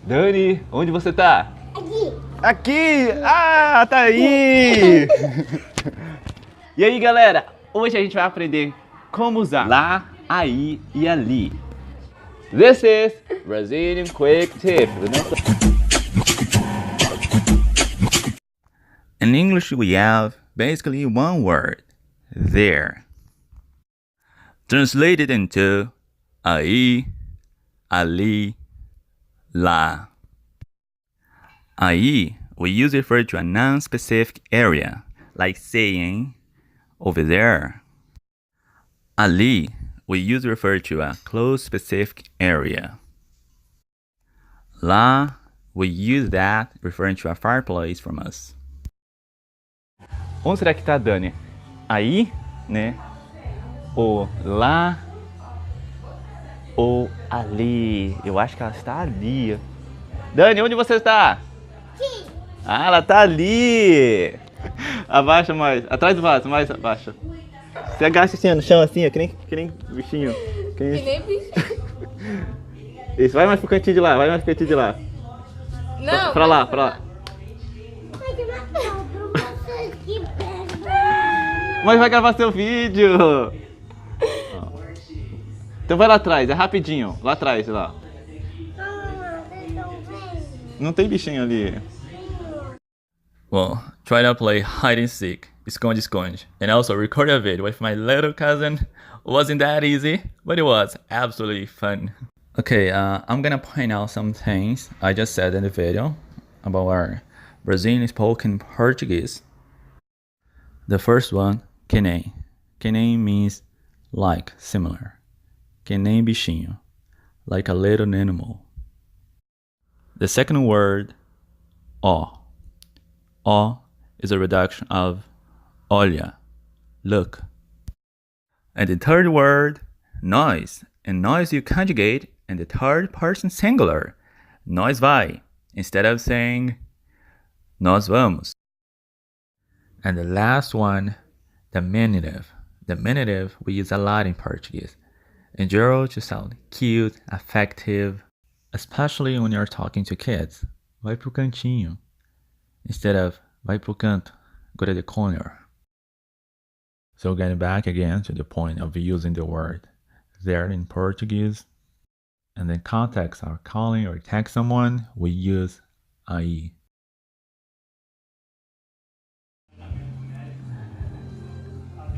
Dani, onde você tá? Aqui. Aqui! Ah, tá aí! E aí, galera? Hoje a gente vai aprender como usar lá, aí e ali. This is Brazilian Quick Tip. In English, we have basically one word, there. Translated into aí, ali, lá. Aí, we use it refer to a non-specific area, like saying over there. Ali, we use it refer to a close specific area. Lá, we use that referring to a far place from us. Onde será que tá, Dani? Aí, né? Ou lá, ou ali. Eu acho que ela está ali. Dani, onde você está? Aqui. Ah, ela tá ali. Abaixa mais. Atrás do vaso, mais abaixa. Você agacha assim no chão, assim, ó, que nem bichinho. Que nem bicho. Isso, vai mais pro cantinho de lá, vai mais pro cantinho de lá. Não. Pra lá, pra lá. Mas vai gravar seu vídeo. Então vai lá atrás, é rapidinho. Lá atrás, lá. Não tem bichinho ali. Well, try to play hide and seek, Esconde-Esconde, and also record a video with my little cousin. Wasn't that easy, but it was absolutely fun. Okay, I'm gonna point out some things I just said in the video about our Brazilian spoken Portuguese. The first one, que nem. Que nem means like, similar. Que nem bichinho, like a little animal. The second word, ó. Ó is a reduction of olha, look. And the third word, nós. And nós you conjugate in the third person singular. Nós vai, instead of saying nós vamos. And the last one, the diminutive. The diminutive we use a lot in Portuguese. In general to sound cute, affective, especially when you're talking to kids. Vai pro cantinho. Instead of vai pro canto, go to the corner. So getting back again to the point of using the word there in Portuguese, and then context are calling or text someone, we use aí.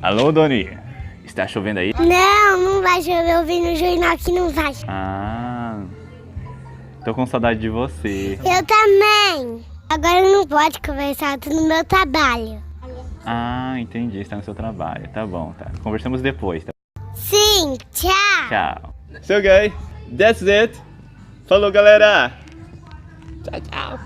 Alô, Doni? Está chovendo aí? Não, não vai chover. Eu vi no jornal que não vai. Ah, tô com saudade de você. Eu também. Agora não pode conversar, eu tô no meu trabalho. Ah, entendi, está no seu trabalho. Tá bom, tá. Conversamos depois, tá? Sim, tchau. Tchau. So, guys, that's it. Falou, galera. Tchau, tchau.